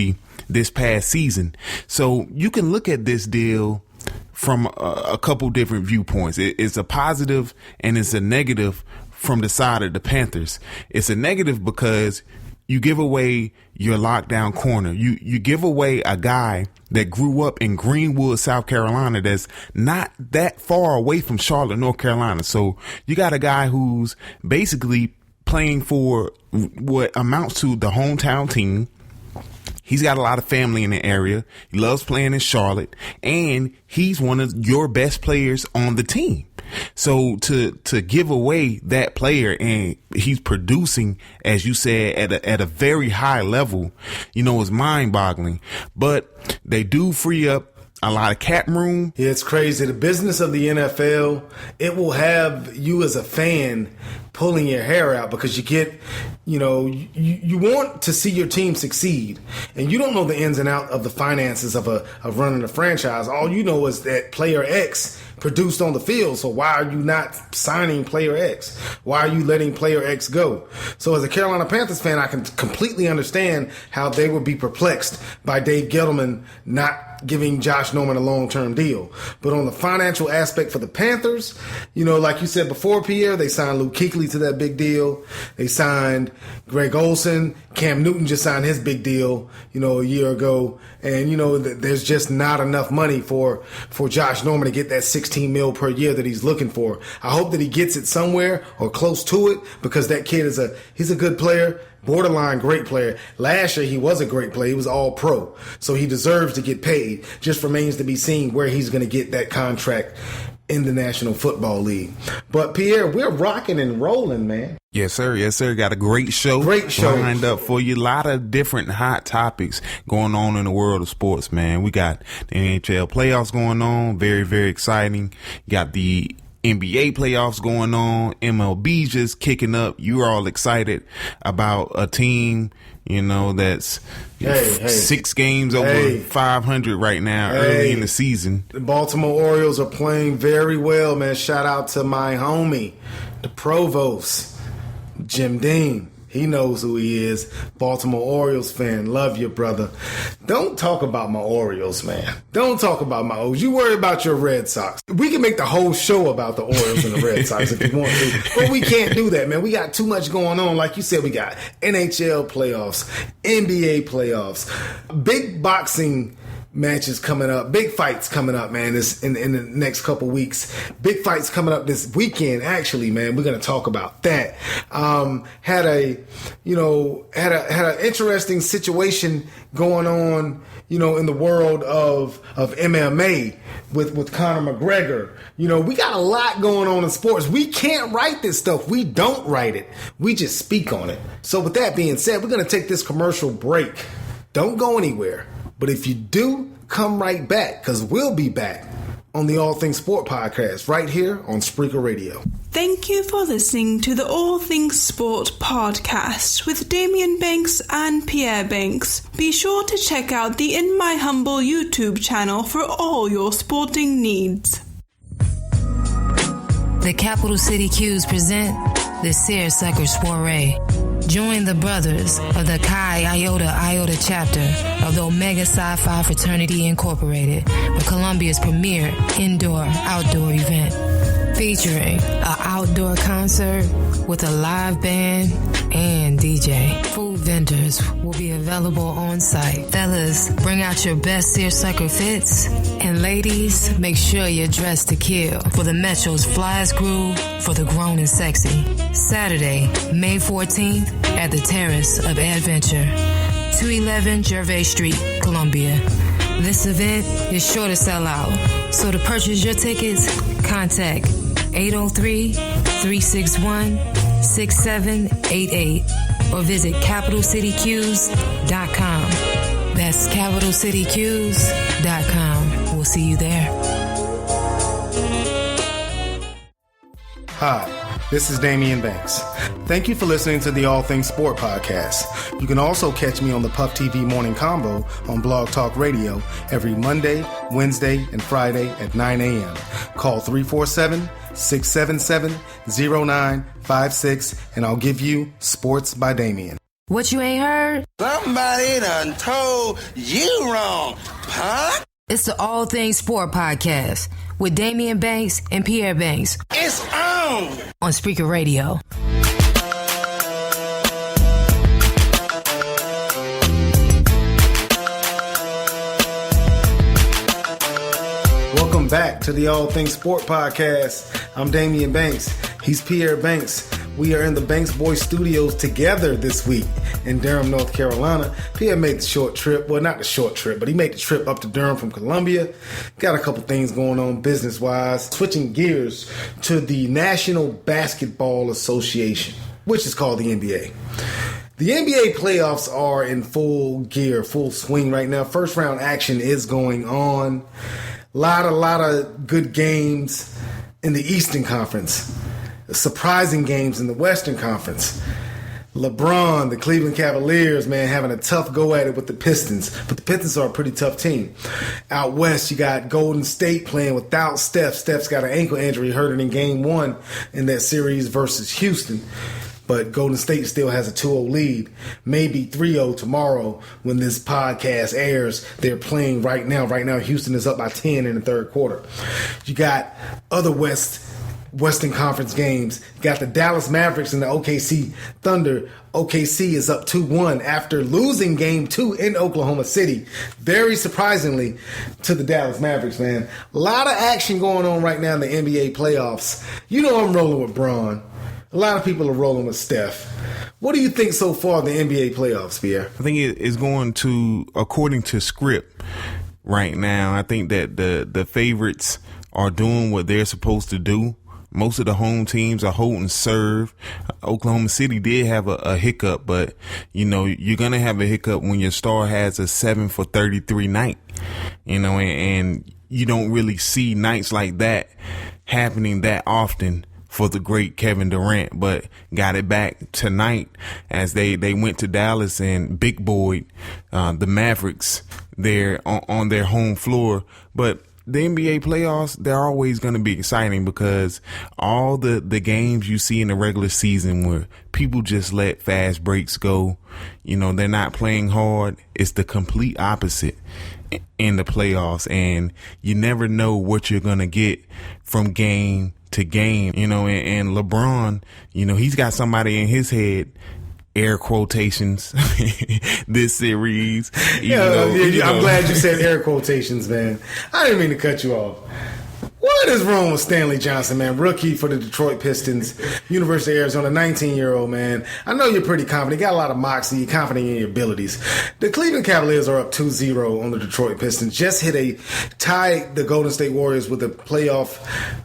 $50 this past season. So you can look at this deal from a couple different viewpoints. It's a positive and it's a negative from the side of the Panthers. It's a negative because you give away your lockdown corner. You give away a guy that grew up in Greenwood, South Carolina, that's not that far away from Charlotte, North Carolina. So you got a guy who's basically playing for what amounts to the hometown team. He's got a lot of family in the area. He loves playing in Charlotte, and he's one of your best players on the team. So to give away that player, and he's producing, as you said, at a very high level, is mind boggling. But they do free up a lot of cap room. Yeah, it's crazy. The business of the NFL, it will have you as a fan pulling your hair out because you get, you want to see your team succeed, and you don't know the ins and outs of the finances of running a franchise. All you know is that player X produced on the field. So why are you not signing player X? Why are you letting player X go? So as a Carolina Panthers fan, I can completely understand how they would be perplexed by Dave Gettleman not giving Josh Norman a long-term deal. But on the financial aspect for the Panthers, like you said before, Pierre, they signed Luke Kuechly to that big deal. They signed Greg Olsen. Cam Newton just signed his big deal, a year ago. And, there's just not enough money for Josh Norman to get that $16 million per year that he's looking for. I hope that he gets it somewhere or close to it, because that kid he's a good player. Borderline great player. Last year, he was a great player. He was all pro. So he deserves to get paid. Just remains to be seen where he's going to get that contract in the National Football League. But Pierre, we're rocking and rolling, man. Yes, sir. Yes, sir. Got a great show lined up for you. A lot of different hot topics going on in the world of sports, man. We got the NHL playoffs going on. Very, very exciting. Got the NBA playoffs going on. MLB just kicking up. You're all excited about a team, that's 6 games over 500 right now, early in the season. The Baltimore Orioles are playing very well, man. Shout out to my homie, the Provost, Jim Dean. He knows who he is. Baltimore Orioles fan. Love you, brother. Don't talk about my Orioles, man. Don't talk about my O's. You worry about your Red Sox. We can make the whole show about the Orioles and the Red Sox if you want to. But we can't do that, man. We got too much going on. Like you said, we got NHL playoffs, NBA playoffs, big boxing matches coming up, big fights coming up, man. This in the next couple weeks. Big fights coming up this weekend. Actually, man, we're gonna talk about that. Had an interesting situation going on, in the world of MMA with Conor McGregor. We got a lot going on in sports. We can't write this stuff. We don't write it. We just speak on it. So with that being said, we're gonna take this commercial break. Don't go anywhere. But if you do, come right back, because we'll be back on the All Things Sport podcast right here on Spreaker Radio. Thank you for listening to the All Things Sport podcast with Daimeon Banks and Pierre Banks. Be sure to check out the In My Humble YouTube channel for all your sporting needs. The Capital City Qs present the Seersucker Soiree. Join the brothers of the Chi Iota chapter of the Omega Psi Phi Fraternity Incorporated for Columbia's premier indoor-outdoor event, featuring an outdoor concert with a live band and DJ. Food vendors will be available on site. Fellas, bring out your best seersucker fits. And ladies, make sure you're dressed to kill for the Metro's Flyest Groove for the grown and sexy. Saturday, May 14th at the Terrace of Adventure, 211 Gervais Street, Columbia. This event is sure to sell out. So to purchase your tickets, contact 803-361-6788 or visit CapitalCityQs.com. That's CapitalCityQs.com. We'll see you there. Hi, this is Daimeon Banks. Thank you for listening to the All Things Sport podcast. You can also catch me on the Puff TV Morning Combo on Blog Talk Radio every Monday, Wednesday, and Friday at 9 a.m. Call 347-677-0956 and I'll give you Sports by Daimeon. What you ain't heard? Somebody done told you wrong, punk. It's the All Things Sport podcast with Daimeon Banks and Pierre Banks. It's on Spreaker Radio. Welcome back to the All Things Sport podcast. I'm Daimeon Banks. He's Pierre Banks. We are in the Banks Boys studios together this week in Durham, North Carolina. Pierre made the short trip. Well, not the short trip, but he made the trip up to Durham from Columbia. Got a couple things going on business-wise. Switching gears to the National Basketball Association, which is called the NBA. The NBA playoffs are in full gear, full swing right now. First round action is going on. Lot of good games in the Eastern Conference. Surprising games in the Western Conference. LeBron, the Cleveland Cavaliers, man, having a tough go at it with the Pistons. But the Pistons are a pretty tough team. Out west, you got Golden State playing without Steph. Steph's got an ankle injury, hurt it in game one in that series versus Houston. But Golden State still has a 2-0 lead, maybe 3-0 tomorrow when this podcast airs. They're playing right now. Right now, Houston is up by 10 in the third quarter. You got other Western Conference games. You got the Dallas Mavericks and the OKC Thunder. OKC is up 2-1 after losing game 2 in Oklahoma City. Very surprisingly to the Dallas Mavericks, man. A lot of action going on right now in the NBA playoffs. You know I'm rolling with Bron. A lot of people are rolling with Steph. What do you think so far of the NBA playoffs, Pierre? I think it is going to, according to script right now, I think that the favorites are doing what they're supposed to do. Most of the home teams are holding serve. Oklahoma City did have a hiccup, but, you know, you're going to have a hiccup when your star has a 7 for 33 night, you know, and you don't really see nights like that happening that often for the great Kevin Durant, but got it back tonight as they went to Dallas and big boyed the Mavericks there on their home floor. But the NBA playoffs, they're always going to be exciting because all the games you see in the regular season where people just let fast breaks go, you know, they're not playing hard. It's the complete opposite in the playoffs, and you never know what you're going to get from game to game, you know, and LeBron, you know, he's got somebody in his head, air quotations, this series. I'm glad you said air quotations, man. I didn't mean to cut you off. What is wrong with Stanley Johnson, man? Rookie for the Detroit Pistons, University of Arizona, 19-year-old, man. I know you're pretty confident. You got a lot of moxie. You're confident in your abilities. The Cleveland Cavaliers are up 2-0 on the Detroit Pistons. Just tied the Golden State Warriors with a playoff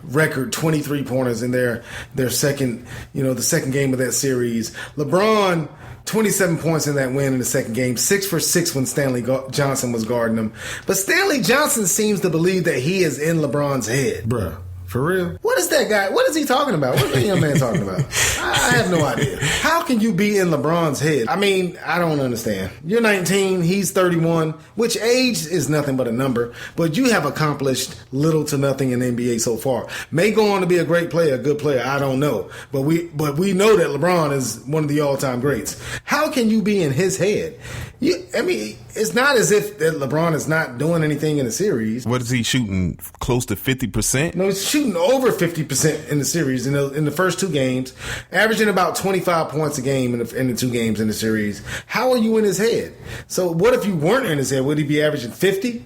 record, 23 pointers in their second, the second game of that series. LeBron, 27 points in that win in the second game, 6 for 6 when Stanley Johnson was guarding him. But Stanley Johnson seems to believe that he is in LeBron's head. Bruh. For real? What is that guy? What is he talking about? What is that young man talking about? I have no idea. How can you be in LeBron's head? I mean, I don't understand. You're 19, he's 31, which age is nothing but a number, but you have accomplished little to nothing in the NBA so far. May go on to be a great player, a good player, I don't know. But we know that LeBron is one of the all-time greats. How can you be in his head? It's not as if that LeBron is not doing anything in the series. What is he shooting? Close to 50%? No, he's shooting over 50% in the series in the first two games, averaging about 25 points a game in the two games in the series. How are you in his head? So what if you weren't in his head? Would he be averaging 50?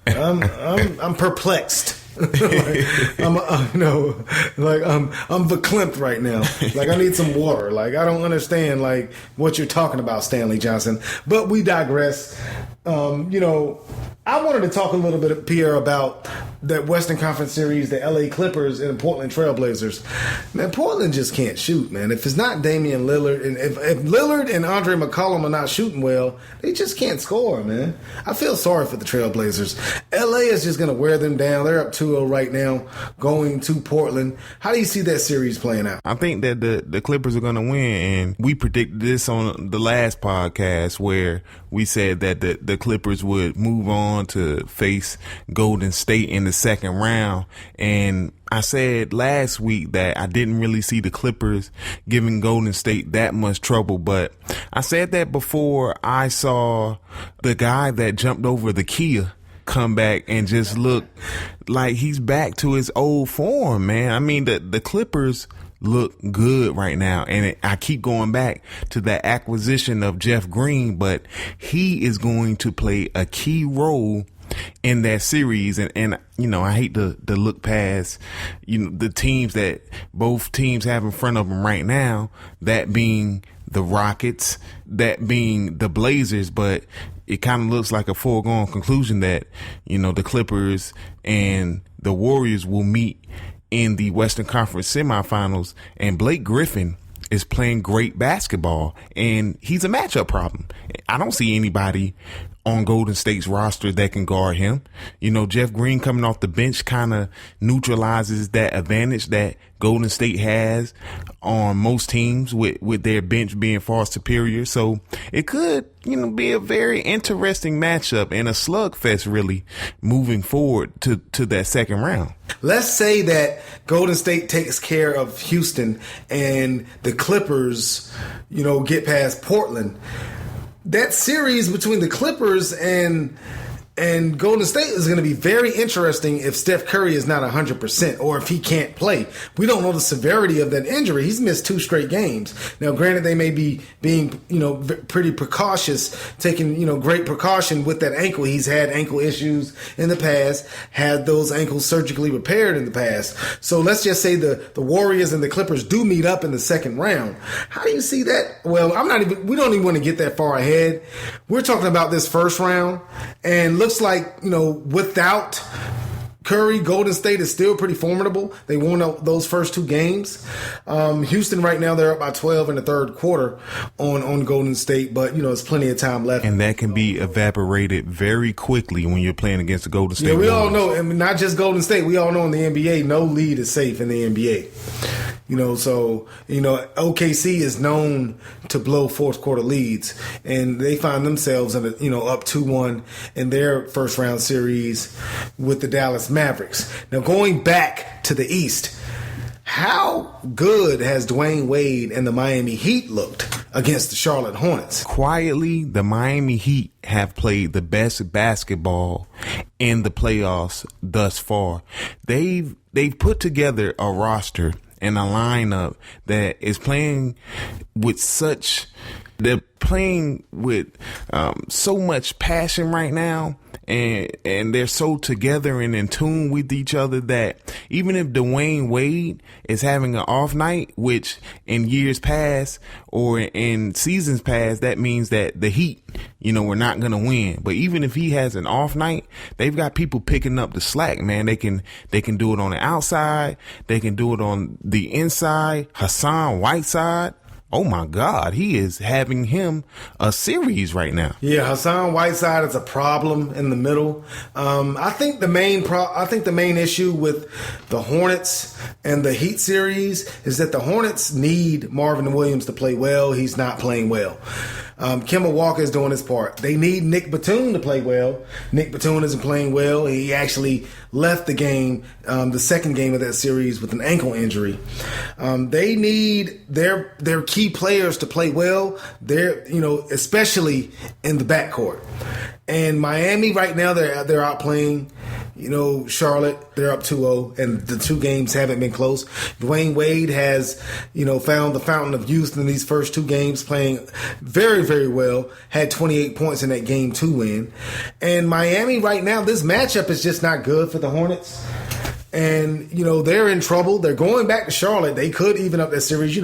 I'm perplexed. I'm verklempt right now. Like, I need some water. Like, I don't understand what you're talking about, Stanley Johnson. But we digress. I wanted to talk a little bit, Pierre, about that Western Conference series, the LA Clippers and the Portland Trailblazers. Man, Portland just can't shoot, man. If it's not Damian Lillard, and if Lillard and Andre McCollum are not shooting well, they just can't score, man. I feel sorry for the Trailblazers. LA is just going to wear them down. They're up 2-0 right now, going to Portland. How do you see that series playing out? I think that the Clippers are going to win, and we predicted this on the last podcast where we said that the Clippers would move on to face Golden State in the the second round. And I said last week that I didn't really see the Clippers giving Golden State that much trouble, but I said that before I saw the guy that jumped over the Kia come back and just look like he's back to his old form, man. I mean, the Clippers look good right now, and I keep going back to that acquisition of Jeff Green, but he is going to play a key role in that series. And you know, I hate to look past, you know, the teams that both teams have in front of them right now, that being the Rockets, that being the Blazers, but it kind of looks like a foregone conclusion that, you know, the Clippers and the Warriors will meet in the Western Conference semifinals, and Blake Griffin is playing great basketball, and he's a matchup problem. I don't see anybody on Golden State's roster that can guard him. You know, Jeff Green coming off the bench kind of neutralizes that advantage that Golden State has on most teams with their bench being far superior. So it could, you know, be a very interesting matchup and a slugfest really moving forward to that second round. Let's say that Golden State takes care of Houston and the Clippers, you know, get past Portland. That series between the Clippers and Golden State is going to be very interesting if Steph Curry is not 100% or if he can't play. We don't know the severity of that injury. He's missed 2 straight games. Now, granted, they may be being, you know, pretty precautious, taking, you know, great precaution with that ankle. He's had ankle issues in the past, had those ankles surgically repaired in the past. So let's just say the Warriors and the Clippers do meet up in the second round. How do you see that? Well, we don't even want to get that far ahead. We're talking about this first round, and looks like, you know, without Curry, Golden State is still pretty formidable. They won those first 2 games. Houston right now, they're up by 12 in the third quarter on Golden State, but, you know, there's plenty of time left. And that can be evaporated very quickly when you're playing against the Golden State Yeah, we Warriors. all know, and not just Golden State, we all know in the NBA, no lead is safe in the NBA. You know, so, you know, OKC is known to blow fourth quarter leads, and they find themselves in up 2-1 in their first round series with the Dallas Mavericks. Now, going back to the East, how good has Dwayne Wade and the Miami Heat looked against the Charlotte Hornets? Quietly, the Miami Heat have played the best basketball in the playoffs thus far. They've put together a roster and a lineup that is playing with they're playing with so much passion right now, and they're so together and in tune with each other that even if Dwayne Wade is having an off night, which in years past or in seasons past, that means that the Heat, you know, we're not going to win. But even if he has an off night, they've got people picking up the slack, man. They can do it on the outside. They can do it on the inside. Hassan Whiteside, oh my God, he is having him a series right now. Yeah, Hassan Whiteside is a problem in the middle. I think the main issue with the Hornets and the Heat series is that the Hornets need Marvin Williams to play well. He's not playing well. Kemba Walker is doing his part. They need Nick Batum to play well. Nick Batum isn't playing well. He actually left the game, the second game of that series, with an ankle injury. They need their key players to play well. Especially in the backcourt. And Miami right now, they're outplaying, Charlotte. They're up 2-0, and the 2 games haven't been close. Dwayne Wade has, found the fountain of youth in these first 2 games, playing very, very well. Had 28 points in that game 2 win. And Miami right now, this matchup is just not good for the Hornets. And, they're in trouble. They're going back to Charlotte. They could even up that series.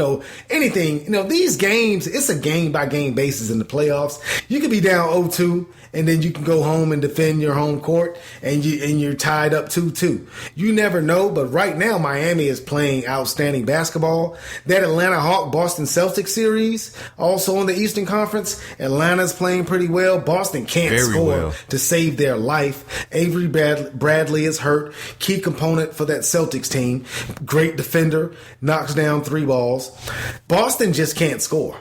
Anything. These games, it's a game-by-game basis in the playoffs. You could be down 0-2, and then you can go home and defend your home court, and you're tied up 2-2. You never know, but right now Miami is playing outstanding basketball. That Atlanta Hawk-Boston Celtics series, also in the Eastern Conference, Atlanta's playing pretty well. Boston can't score to save their life. Avery Bradley is hurt. Key component for that Celtics team. Great defender, knocks down 3 balls. Boston just can't score.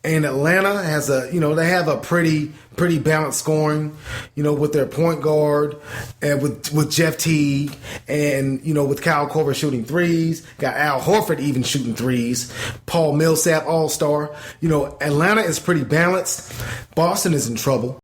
And Atlanta has they have a pretty balanced scoring, with their point guard and with Jeff Teague and, with Kyle Korver shooting threes, got Al Horford even shooting threes, Paul Millsap, all-star. Atlanta is pretty balanced. Boston is in trouble.